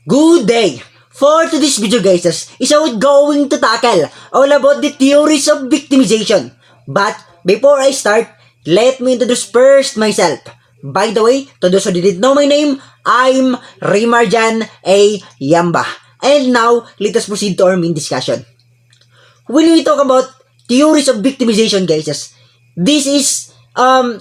Good day! For today's video guys, is I going to tackle all about the theories of victimization. But before I start, let me introduce first myself. By the way, to those who didn't know my name, I'm Remar Jhon Yamba. And now, let us proceed to our main discussion. When we talk about theories of victimization guys, this is a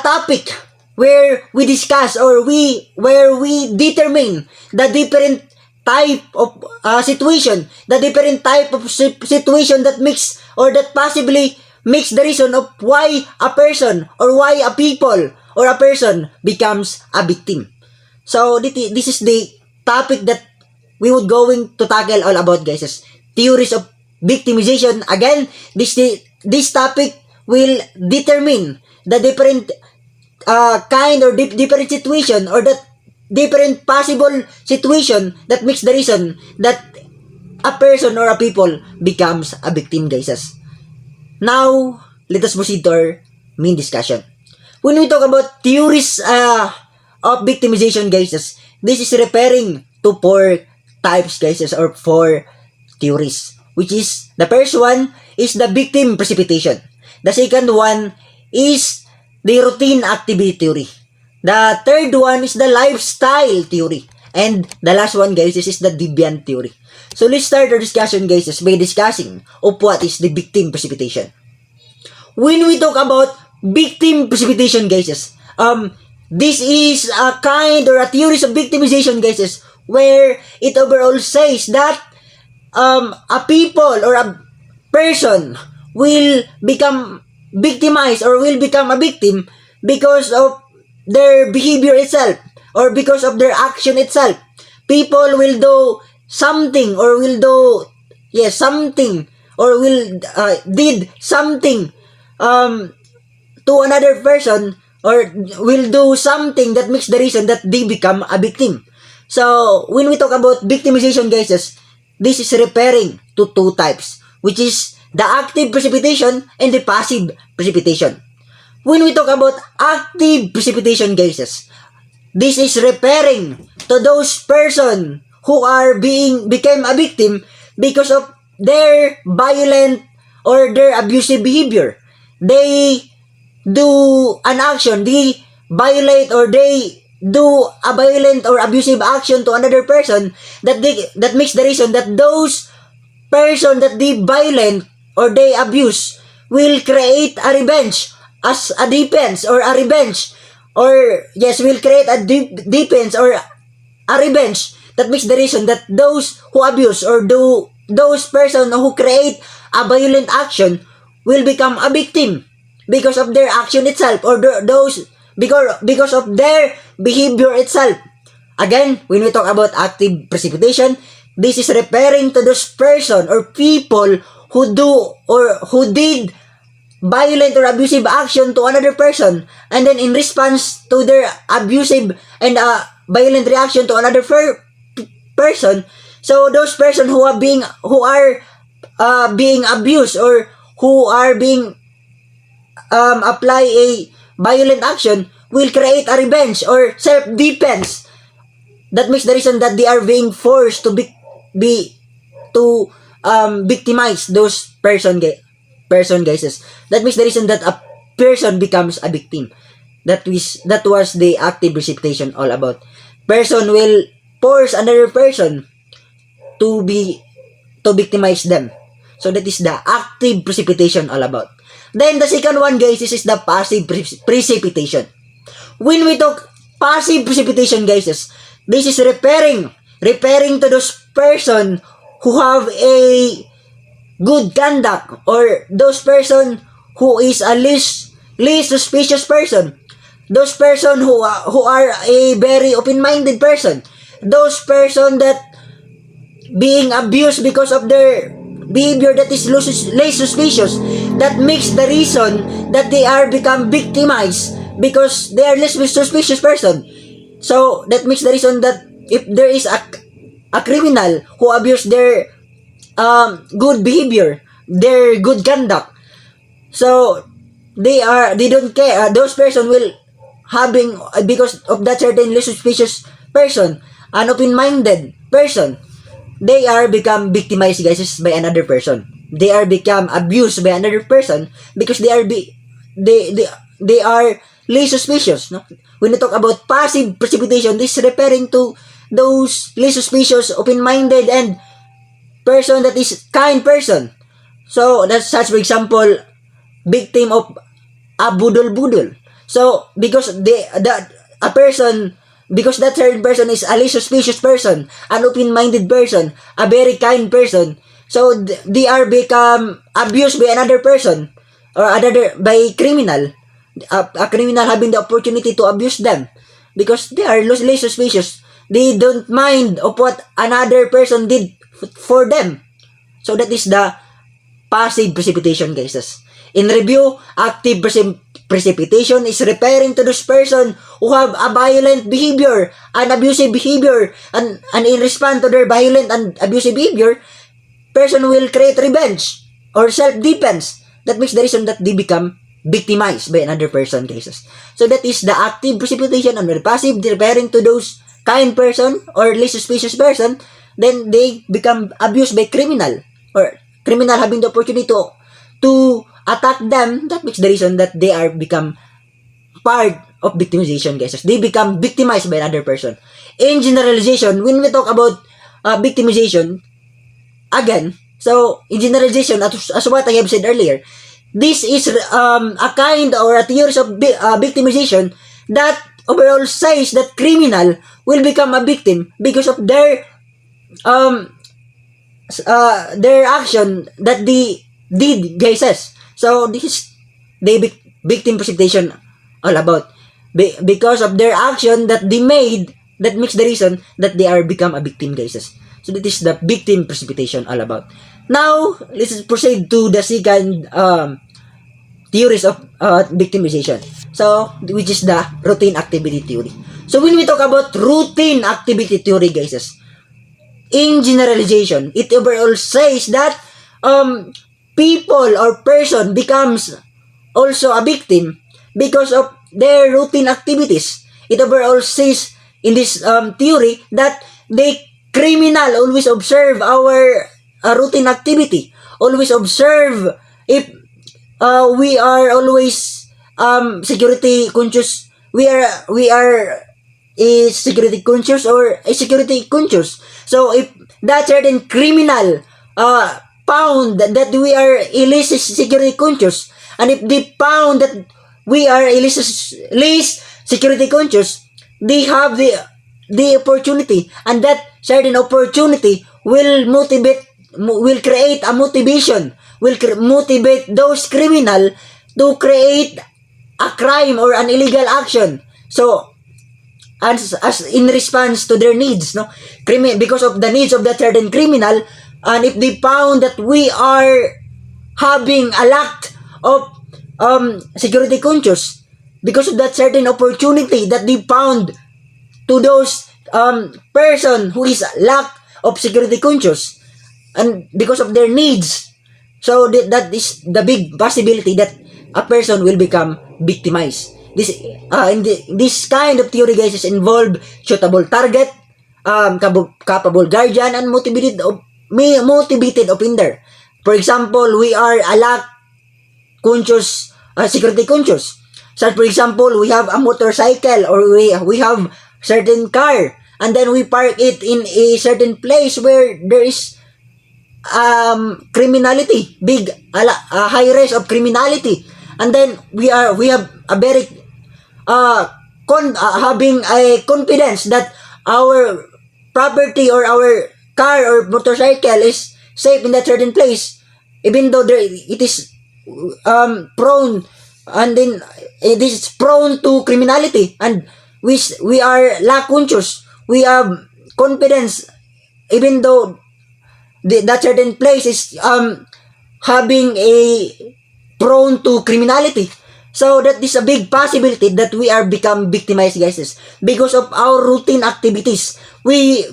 topic where we discuss or where we determine the different type of situation, the different type of situation that makes or that possibly makes the reason of why a person or why a people or a person becomes a victim. So this is the topic that we would going to tackle all about guys. Theories of victimization. Again, this topic will determine the different kind or different situation or that different possible situation that makes the reason that a person or a people becomes a victim guys. Now, let us proceed to our main discussion. When we talk about theories of victimization guys, this is referring to 4 types guys or 4 theories, which is the first one is the victim precipitation. The second one is the routine activity theory. The third one is the lifestyle theory. And the last one guys is the deviant theory. So let's start our discussion guys by discussing of what is the victim precipitation. When we talk about victim precipitation guys, this is a kind or a theory of victimization guys where it overall says that a people or a person will become victimized or will become a victim because of their behavior itself or because of their action itself. People will do something or will do something or will did something to another person or will do something that makes the reason that they become a victim. So when we talk about victimization guys, this is referring to 2 types, which is the active precipitation and the passive precipitation. When we talk about active precipitation guys, this is referring to those person who are became a victim because of their violent or their abusive behavior. They do an action, they violate or they do a violent or abusive action to another person that makes the reason that those person that they violent or they abuse will create a revenge as a defense or a revenge or will create a defense or a revenge that makes the reason that those who abuse or do those person who create a violent action will become a victim because of their action itself or those because of their behavior itself. Again, when we talk about active precipitation, this is referring to those person or people who do or who did violent or abusive action to another person, and then in response to their abusive and violent reaction to another person, so those person who are being abused or who are being apply a violent action will create a revenge or self-defense that makes the reason that they are being forced to victimize those person guys. That makes the reason that a person becomes a victim. That was the active precipitation all about. Person will force another person to victimize them. So that is the active precipitation all about. Then the second one guys, this is the passive precipitation. When we talk passive precipitation guys, this is referring to those person who have a good conduct or those person who is a least suspicious person, those person who are a very open-minded person, those person that being abused because of their behavior that is less suspicious, that makes the reason that they are become victimized because they are less suspicious person. So that makes the reason that if there is a criminal who abuse their good behavior, their good conduct, so they don't care. Those person will having because of that certain less suspicious person an open-minded person, they are become victimized, guys, by another person. They are become abused by another person because they are less suspicious, no? When we talk about passive precipitation, this is referring to those less suspicious, open-minded, and person that is kind person. So that's such, for example, victim of a budol-budol. So because a person, because that certain person is a less suspicious person, an open-minded person, a very kind person, so they are become abused by another person or another by criminal, a criminal having the opportunity to abuse them because they are less suspicious. They don't mind of what another person did for them. So that is the passive precipitation, guys. In review, active precipitation is referring to those person who have a violent behavior and abusive behavior, and in response to their violent and abusive behavior, person will create revenge or self-defense. That makes the reason that they become victimized by another person, guys. So that is the active precipitation, and the passive referring to those kind person or less suspicious person, then they become abused by criminal or criminal having the opportunity to attack them. That makes the reason that they are become part of victimization, guys. They become victimized by another person. In generalization, when we talk about victimization, again, so in generalization, as what I have said earlier, this is a kind or a theory of victimization that overall says that criminal will become a victim because of their action that they did, guys. So this is the victim precipitation all about. Because of their action that they made, that makes the reason that they are become a victim, guys. So that is the victim precipitation all about. Now, let's proceed to the second theories of victimization. So, which is the routine activity theory. So, when we talk about routine activity theory, guys, in generalization, it overall says that people or person becomes also a victim because of their routine activities. It overall says in this theory that the criminal always observe our routine activity, always observe if we are always security conscious, we are is security conscious or a security conscious. So if that certain criminal found that we are illicit security conscious, and if they found that we are illicit security conscious, they have the opportunity, and that certain opportunity will create a motivation, will motivate those criminal to create a crime or an illegal action. So as in response to their needs, no, because of the needs of that certain criminal, and if they found that we are having a lack of security conscious because of that certain opportunity that they found to those person who is lack of security conscious, and because of their needs, so that is the big possibility that a person will become victimized. This kind of theory, guys, is involve suitable target, capable guardian, and motivated offender. For example, we are a lack conscious, security conscious. So for example, we have a motorcycle or we have certain car, and then we park it in a certain place where there is criminality, a high risk of criminality, and then we have a very having a confidence that our property or our car or motorcycle is safe in that certain place, even though it is prone, and then it is prone to criminality, and we are lack conscious, we have confidence, even though that certain place is having a prone to criminality. So that is a big possibility that we are become victimized, guys, because of our routine activities.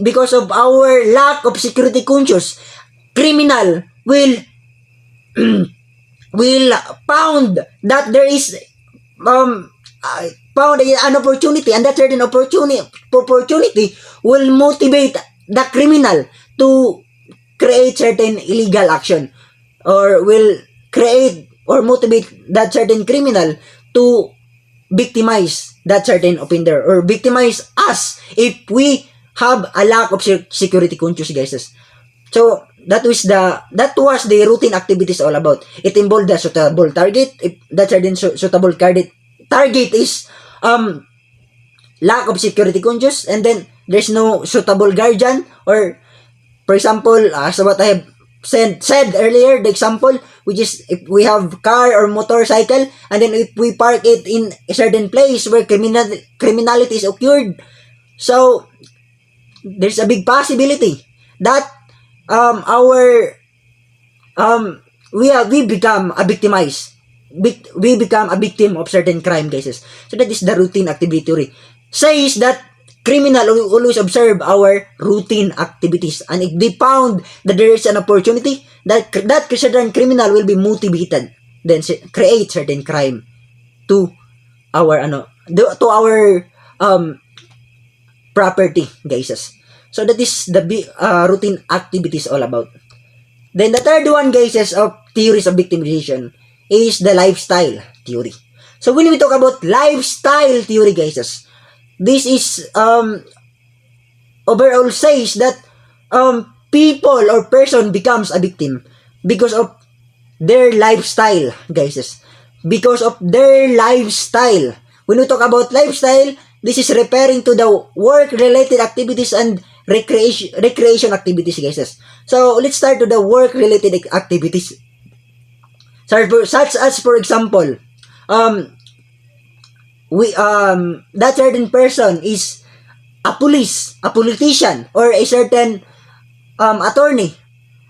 Because of our lack of security conscious, criminal will will found that there is found an opportunity, and that certain opportunity will motivate the criminal to create certain illegal action, or will create or motivate that certain criminal to victimize that certain offender, or victimize us if we have a lack of security conscious, guys. So that was the routine activities all about. It involved the suitable target. If that certain suitable target is lack of security conscious, and then there's no suitable guardian, or for example, as what I have said earlier, the example, which is if we have car or motorcycle, and then if we park it in a certain place where criminality is occurred, so there's a big possibility that we become a victimized. We become a victim of certain crime cases. So that is the routine activity theory. Says that criminal always observe our routine activities, and if they found that there is an opportunity, that certain criminal will be motivated, then create certain crime to our property, guys. So that is the routine activities all about. Then the third one, guys, of theories of victimization is the lifestyle theory. So when we talk about lifestyle theory, guys, this is overall says that people or person becomes a victim because of their lifestyle, guys. Because of their lifestyle. When we talk about lifestyle, this is referring to the work-related activities and recreation activities, guys. So let's start with the work-related activities. Such as, for example, that certain person is a politician, or a certain attorney,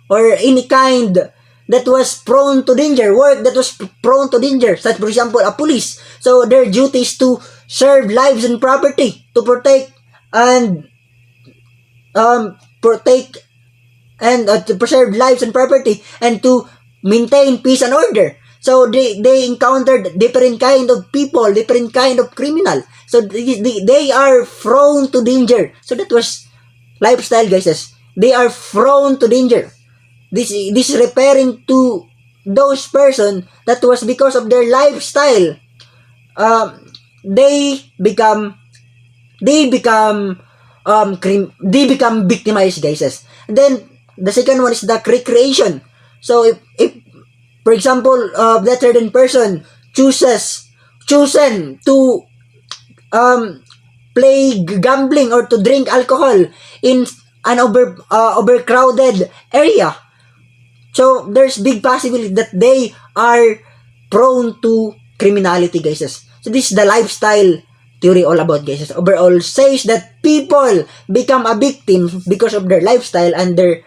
or any kind that was prone to danger, work that was prone to danger, such for example a police. So their duty is to serve lives and property, to protect and to preserve lives and property, and to maintain peace and order. So they encountered different kind of people, different kind of criminal. So they are prone to danger. So that was lifestyle, guys. They are prone to danger. This is referring to those person that was because of their lifestyle. They become victimized, guys. And then the second one is the recreation. So if for example, that certain person chosen to play gambling or to drink alcohol in an overcrowded area. So there's big possibility that they are prone to criminality, guys. So this is the lifestyle theory all about, guys. Overall says that people become a victim because of their lifestyle and their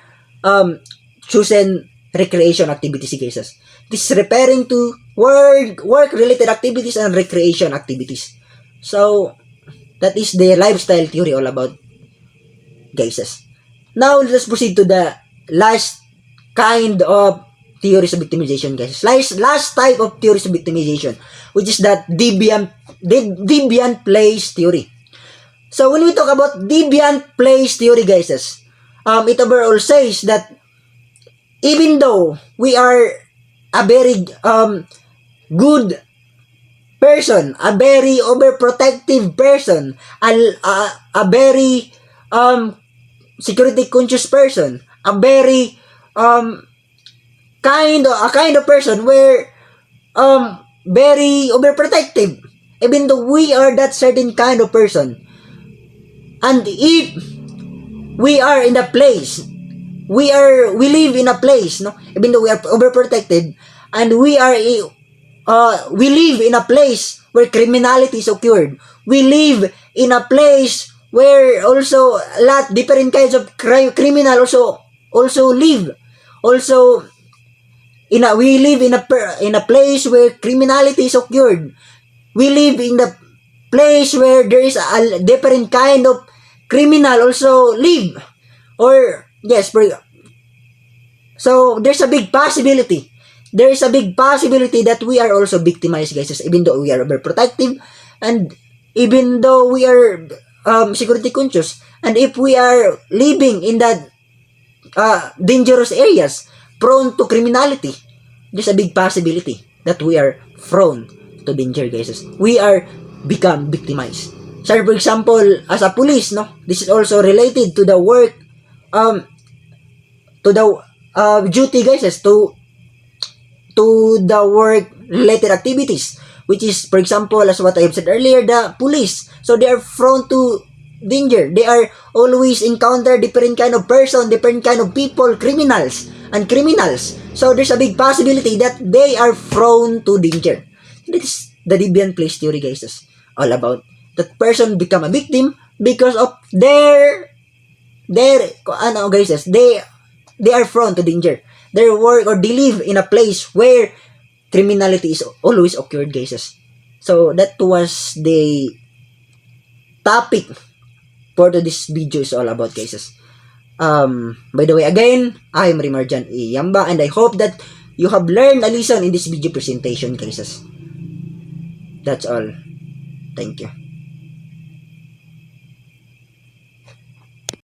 chosen recreation activities, guys. This is referring to work-related activities and recreation activities. So that is the lifestyle theory all about, guys. Now let's proceed to the last kind of theories of victimization, guys. Last type of theories of victimization, which is that deviant place theory. So when we talk about deviant place theory, guys, it overall says that even though we are a very good person, a very overprotective person, a very security conscious person, a very kind of person where very overprotective, even though we are that certain kind of person, and if we are in a place, we live in a place, no, even though we are overprotected, and we live in a place where criminality is occurred, we live in a place where also a lot different kinds of criminal also live, also we live in a place where criminality is occurred, we live in the place where there is a different kind of criminal also live, or yes, so there's a big possibility that we are also victimized, guys, even though we are overprotective, and even though we are security conscious, and if we are living in that dangerous areas, prone to criminality, there's a big possibility that we are prone to danger, guys. We are become victimized. So, for example, as a police, no, this is also related to the work, to the duty, guys, to the work related activities, which is, for example, as what I have said earlier, the police. So they are prone to danger. They are always encounter different kind of person, different kind of people, criminals and criminals. So there's a big possibility that they are prone to danger. This is the deviant place theory, guys, is all about. That person become a victim because of their guys, they are prone to danger. Their work, or they live in a place where criminality is always occurred, guys. So that was the topic for this video is all about, guys. By the way, again, I'm Remar Jhon Yamba, and I hope that you have learned a lesson in this video presentation, guys. That's all. Thank you.